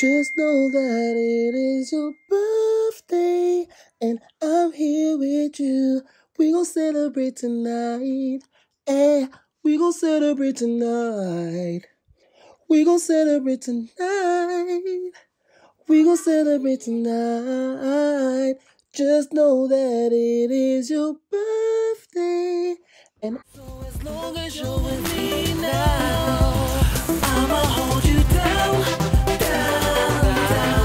Just know that it is your birthday, and I'm here with you. We gon' celebrate tonight. Eh, we gon' celebrate tonight. We gon' celebrate tonight. We gon' celebrate tonight. Just know that it is your birthday, and so as long as you're with me now, I'ma hold you down, down, down.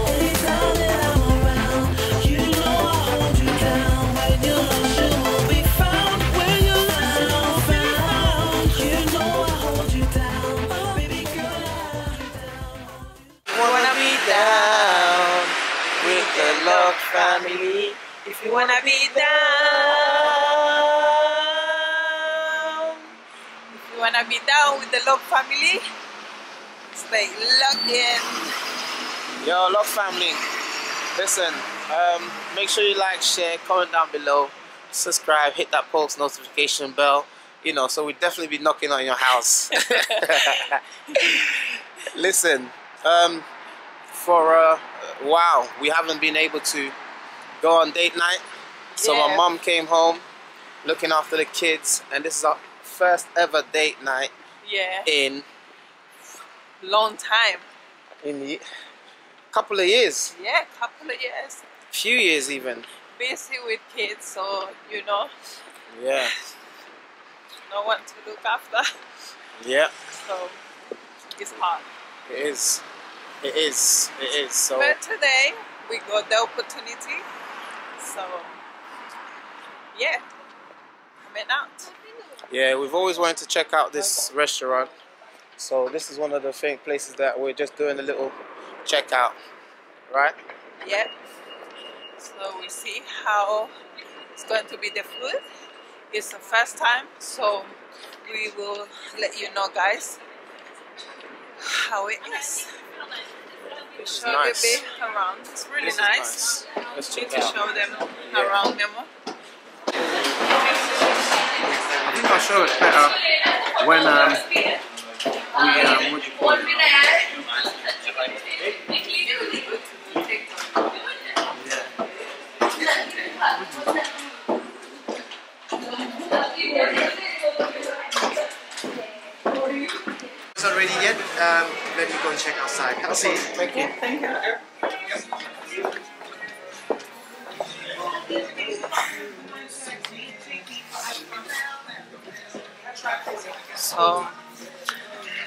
Anytime that I'm around, you know I'll hold you down. When you're lost, you won't be found. When you're lost, you won't be found. You know I'll hold you down, baby girl, I'll hold you down. Wanna be down with the Love family. If you wanna be down, if you wanna be down with the Love family, stay locked in. Yo, Love family, listen, make sure you like, share, comment down below, subscribe, hit that post notification bell, you know, so we'll definitely be knocking on your house. Listen, for a while we haven't been able to go on date night, so my mom came home looking after the kids, and this is our first ever date night in long time. In a couple of years. Yeah, couple of years. Few years even. Busy with kids, so you know. Yeah. No one to look after. Yeah. So it's hard. It is. It is. It is. So. But today we got the opportunity. So yeah, coming out. Yeah, we've always wanted to check out this restaurant. So this is one of the places that we're just doing a little check out, right? Yeah. So we see how it's going to be the food. It's the first time, so we will let you know, guys, how it is. We'll show you a bit around. It's really nice. Let's Need check to it out. show them around, Amor. I think I'll show it better when what do you call it? It's not ready yet. Let me go and check outside. Have a seat. Thank you. Thank you. So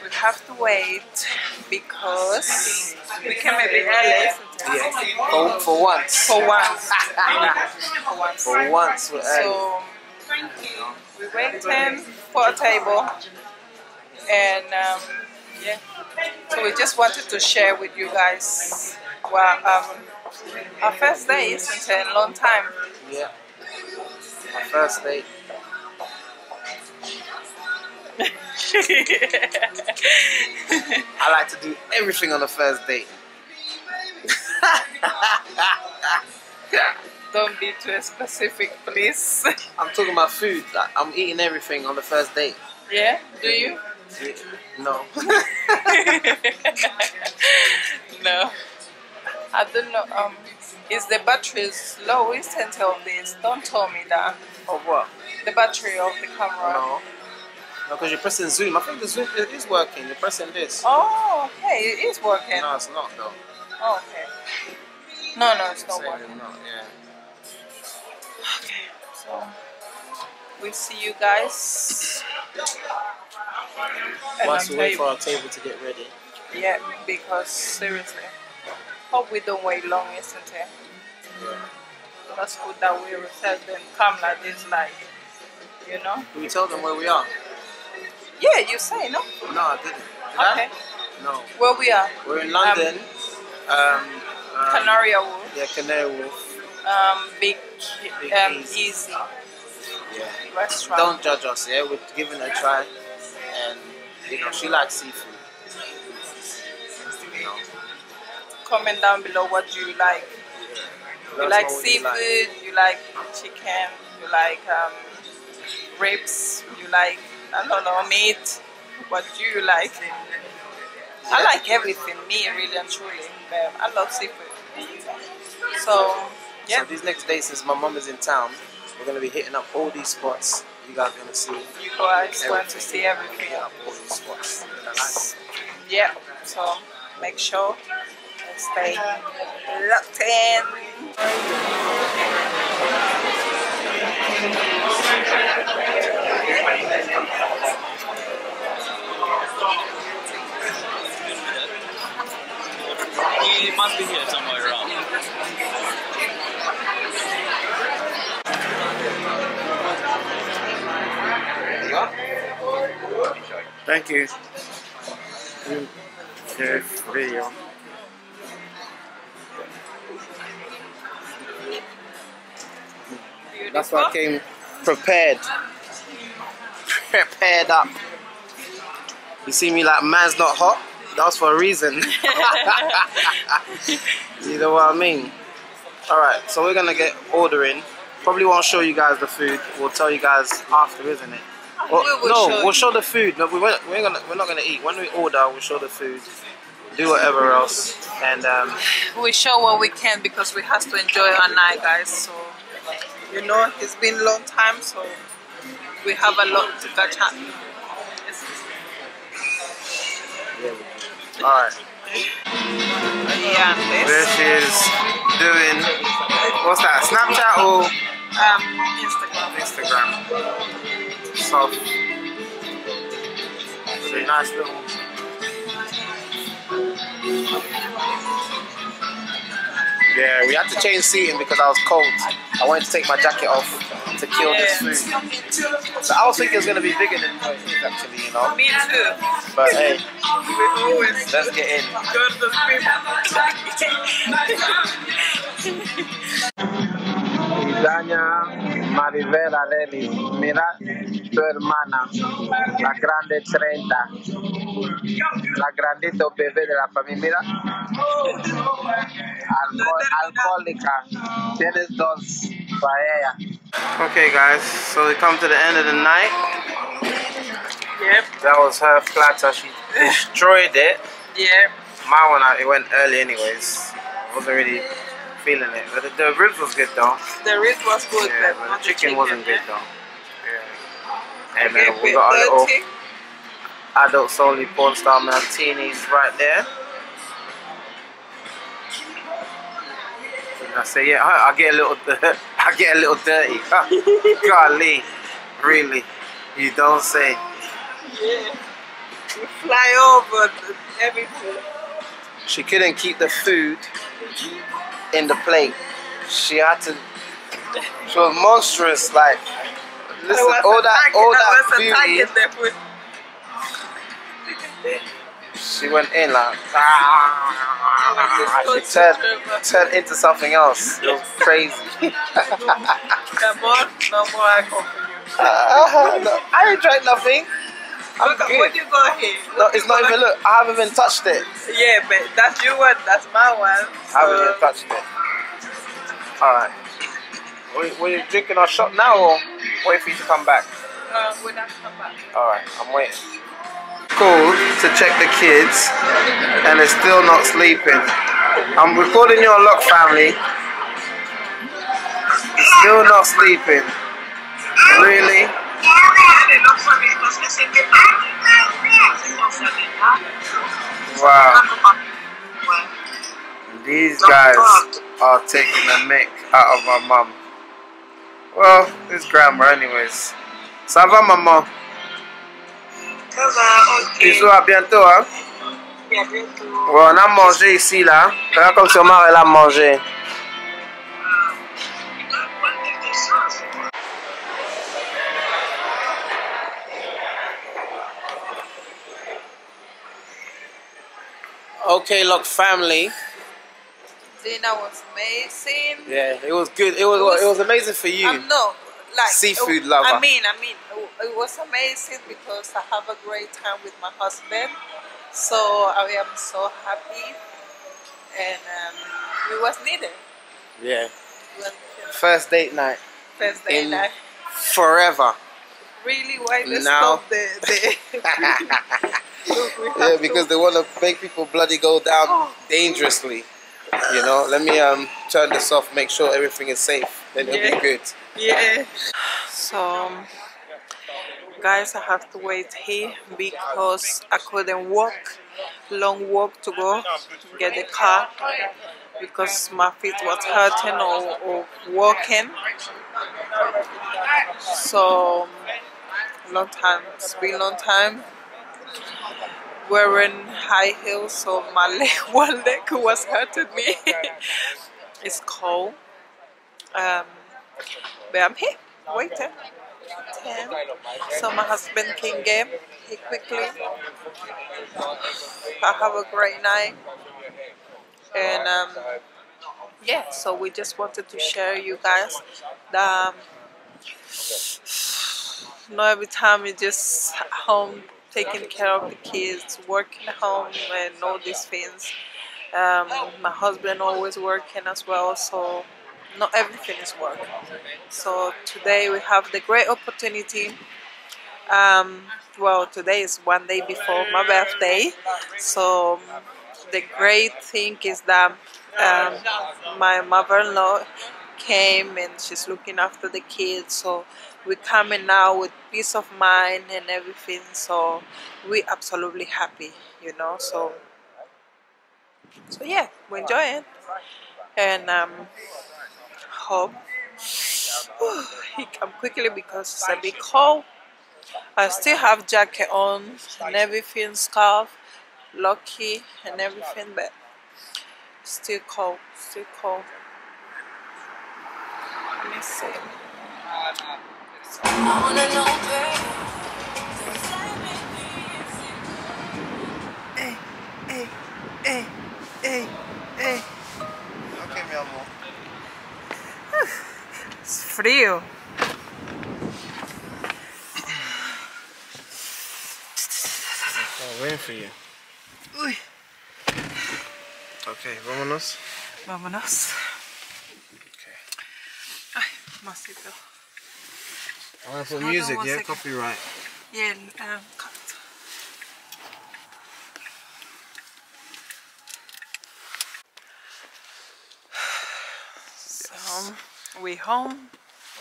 we have to wait because we came a bit early. Yeah. For once. For once. For once. We're early. So we're waiting for a table, and yeah. So we just wanted to share with you guys our first day since a long time. Yeah. My first date. I like to do everything on the first date. Don't be too specific, please. I'm talking about food. Like, I'm eating everything on the first date. Yeah? Do you? No. No. I don't know. Is the battery low? Isn't it on this? Don't tell me that. Of what? The battery of the camera. No. No, because you're pressing zoom. I think the zoom is working. You're pressing this. Oh, okay. It is working. No, it's not though. Oh, okay. No, it's not Saying working. it's not, yeah. Okay. So we'll see you guys. Once we wait for our table to get ready. Yeah, because seriously, hope we don't wait long, isn't it? That's good that we reserve them come like this, like, you know. Do we tell them where we are? Yeah, you say no. No, I didn't. Did Okay. I? No. Where we are? We're in London. Canary Wharf. Yeah, Canary Wharf. Big, Easy. easy Yeah. restaurant. Don't judge us, yeah? We're giving it a try. And, you know, she likes seafood. You know. Comment down below what you like. You like seafood, you like chicken, you like ribs, you like, I don't know, meat. What do you like? I like everything, me really and truly. But I love seafood. So, yeah. So these next days, since my mum is in town, we're gonna be hitting up all these spots. You guys are gonna see. You guys want to see everything. Hitting up all these spots. Nice. Yeah. So make sure and stay locked in. He must be here somewhere around. Thank you. Qué frío. That's why I came prepared. Prepared up. You see me like man's not hot? That's for a reason. You know what I mean? Alright, so we're gonna get ordering. Probably won't show you guys the food. We'll tell you guys after, isn't it? We'll show the food. No, we're not gonna eat. When we order, we'll show the food. Do whatever else, and We show what we can because we have to enjoy our night, guys. So you know, it's been a long time, so we have a lot to catch up. alright. Yeah, There she is doing, what's that, Snapchat or Instagram. Instagram? So, really nice little. Yeah, we had to change seating because I was cold. I wanted to take my jacket off to kill this food. So I was thinking it was going to be bigger than what it is actually, you know. Me too. But hey, We always let's get in. go to the Idaña Marivela Lelis, mira tu hermana, la grande 30, la grandito bebé de la familia, mira, alcohólica, tienes dos para ella. Okay guys, so we come to the end of the night. Yep. That was her platter, she destroyed it. Yeah. My one, it went early anyways, wasn't really feeling it, but the ribs was good though. The rib was good, Yeah, but but not the chicken wasn't good though. Yeah. And Okay, then we got our little dirty. adult solely porn style martinis right there. And I say, yeah, I get a little, I get a little dirty. Golly, really? You don't say. Yeah. We fly over everything. She couldn't keep the food in the plate. She had to. She was monstrous. Like, listen, all that beauty. She went in like. She turned into something else. It was crazy. Amor, no more alcohol for you. No, I ain't drank nothing. I'm good. What you got here? No, it's not even. Look, I haven't even touched it. Yeah, but that's your one. That's my one. So. I haven't even touched it. All right. Were you drinking our shot now or wait for you to come back? When I come back. Alright, I'm waiting. Called to check the kids and they're still not sleeping. I'm recording your lock family. They're still not sleeping. Really? Wow. These guys are taking the mick out of my mum. Well, it's grandma anyways. Ça va maman? Ça va, ok. Bisous, à bientôt hein? À bientôt. Bon, on a mangé ici là. Regarde comme sur elle a mangé. Okay, look, family. Dinner was amazing. Yeah, it was good. It was amazing for you. No, like seafood lover. I mean, it was amazing because I have a great time with my husband. So I am so happy, and it was needed. Yeah. First date night. First date night. Forever. Really? Why let's now, stop the Yeah, because they want to make people bloody go down dangerously. You know, let me turn this off, make sure everything is safe. Then it'll be good. Yeah. So, guys, I have to wait here because I couldn't walk. Long walk to go get the car because my feet was hurting or walking. So, long time. It's been a long time. Wearing high heels, so my leg, one leg was hurting me. It's cold. Um, but I'm here, waiting. 10. So my husband can get he quickly. I have a great night, and yeah. So we just wanted to share you guys that not every time you just home taking care of the kids, working at home, and all these things. My husband always working as well, so not everything is work. So today we have the great opportunity. Um, well, today is one day before my birthday, so the great thing is that my mother-in-law came and she's looking after the kids, so we're coming now with peace of mind and everything. So we're absolutely happy, you know. So yeah, we're enjoying and hope he come quickly because it's a bit cold. I still have jacket on and everything, scarf, lucky and everything, but still cold, still cold. Let me see. Hey, hey, hey, hey, hey. Okay, mi amor. It's frío. I'm waiting for you. Uy. Okay, vámonos. Vámonos. Okay. Ay, masito. I want to put Hold on music, one yeah? second. Copyright. Yeah, cut. So, we home.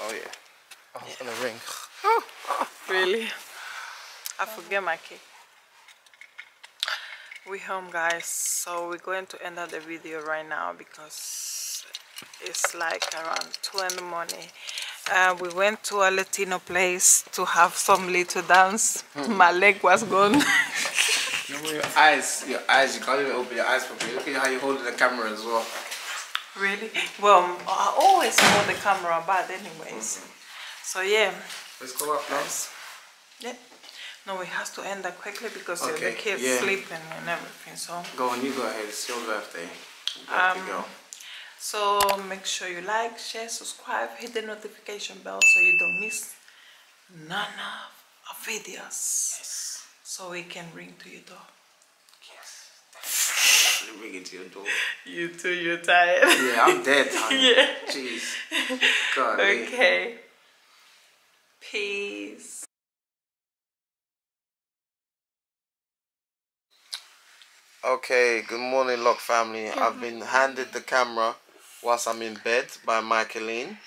Oh, yeah. Oh, it's gonna ring. Really? I forget my key. We home, guys, so we're going to end the video right now because it's like around 2 in the morning. We went to a Latino place to have some little dance. My leg was gone. Remember your eyes, you can't even open your eyes properly. Look at how you're holding the camera as well. Really? Well, I always hold the camera bad anyways. So yeah. Let's go up now. Yeah. No, we have to end that quickly because the Okay, kids yeah. sleeping and everything. So Go on, you go ahead. It's your birthday. Birthday girl. so make sure you like, share, subscribe, hit the notification bell so you don't miss none of our videos. Yes. So we can ring to your door. Yes. I'm ringing to your door. You too, you're tired. Yeah, I'm dead, honey. Yeah. Jeez. God. Okay. Peace. Okay, good morning, Lock family. I've been handed the camera whilst I'm in bed by Michaeline.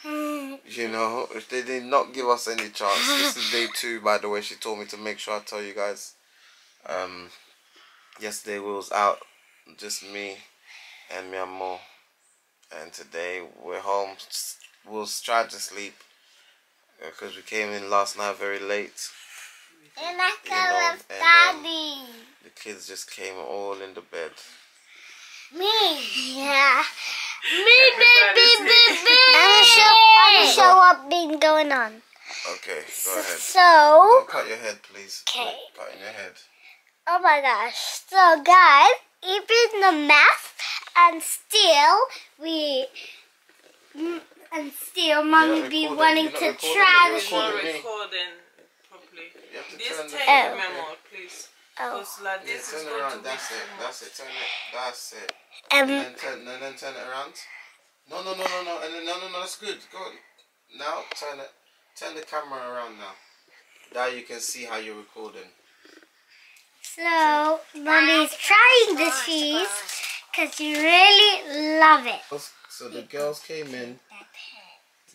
You know, they did not give us any chance. This is day 2, by the way. She told me to make sure I tell you guys. Yesterday we was out, just me and mi amor. And today we're home. We'll try to sleep because we came in last night very late. And I got with Daddy. The kids just came all in the bed. Me. Yeah. Me. I'm show what been going on. Okay, go ahead. So. Don't cut your head, please. Okay. Cutting your head. Oh my gosh. So guys, even the math and still mommy be wanting to try It's not recording properly. This take memo, please. Because like this is turn it going around. to be That's it. too That's much. it. Turn it. That's it. And then turn it around. No. And then no. That's good. Go on. Now turn it. Turn the camera around now. Now you can see how you're recording. So, Mommy's trying the cheese because she really love it. So the girls came in,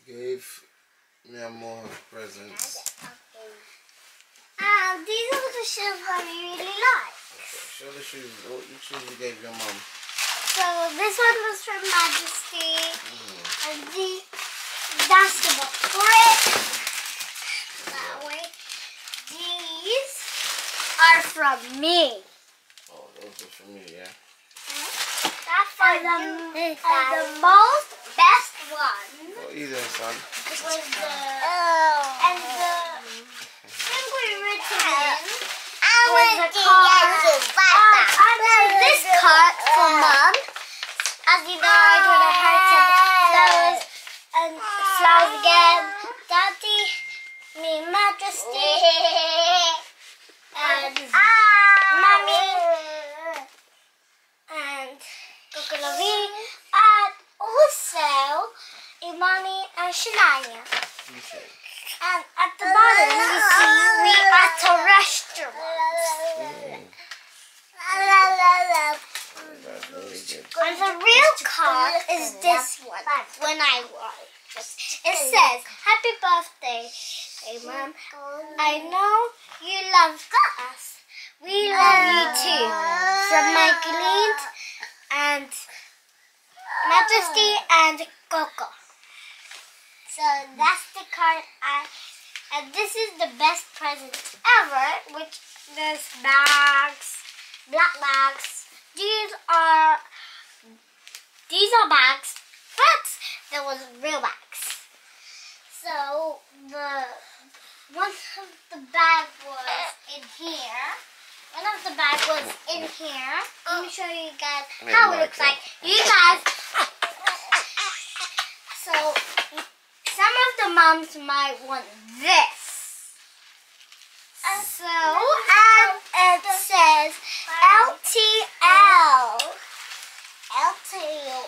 gave me Amor presents. These are the shoes that we really like. Show the shoes. What shoes you gave your mom? So this one was from Majesty, and that's the grip. That way. These are from me. Oh, those are for me, yeah. That's for the most best one. Oh, either son. Was the and the simply written in. Was a card. This card for Mom. As you know, I drew the hearts and flowers and flowers again. Daddy, me, Majesty, and Mommy, and Kokolovi, and also Imani and Shania. Okay. And at the bottom, you see we are at a restaurant. That's really good. And the real card is this one. When I wrote it says, "Happy birthday, hey Mom. I know you love us. We love you too." From Michaeline and Majesty and Coco. So that's the card and this is the best present ever, which there's bags, black bags. These are bags, but there was real bags. So one of the bag was in here. One of the bag was in here. Let me show you guys how it looks like. You guys. So some of the moms might want this. So, and it says LTL. LTL.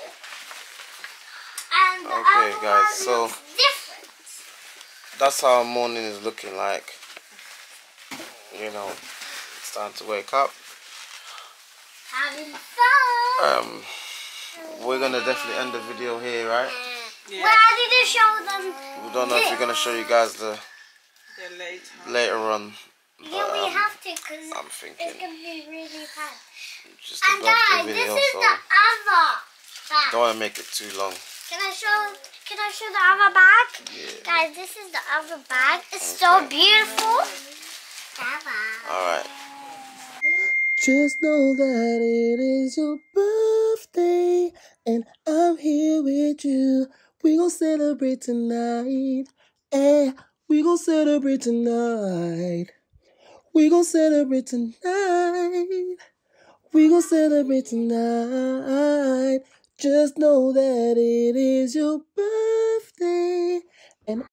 And the Okay, other guys, one so looks different. that's how our morning is looking like. You know, it's time to wake up. Having fun. We're gonna definitely end the video here, right? Yeah. Well, I need to show them. We don't know if we're gonna show you guys the later on. Yeah, But, we have to because I'm it's thinking going to be really fun. just a And birthday guys, video, this is so the other bag. don't want to make it too long. Can I show the other bag? Yeah. Guys, this is the other bag. It's so beautiful. Alright. Just know that it is your birthday and I'm here with you. We gon' celebrate tonight. Eh, we gon' celebrate tonight. We gon' celebrate tonight. We gon' celebrate tonight. Just know that it is your birthday and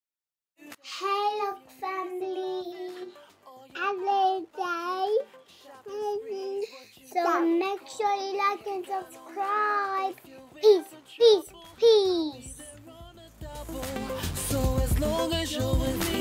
Hello, family. Happy day. So make sure you like and subscribe. Peace, peace, peace. so as long as you're with me.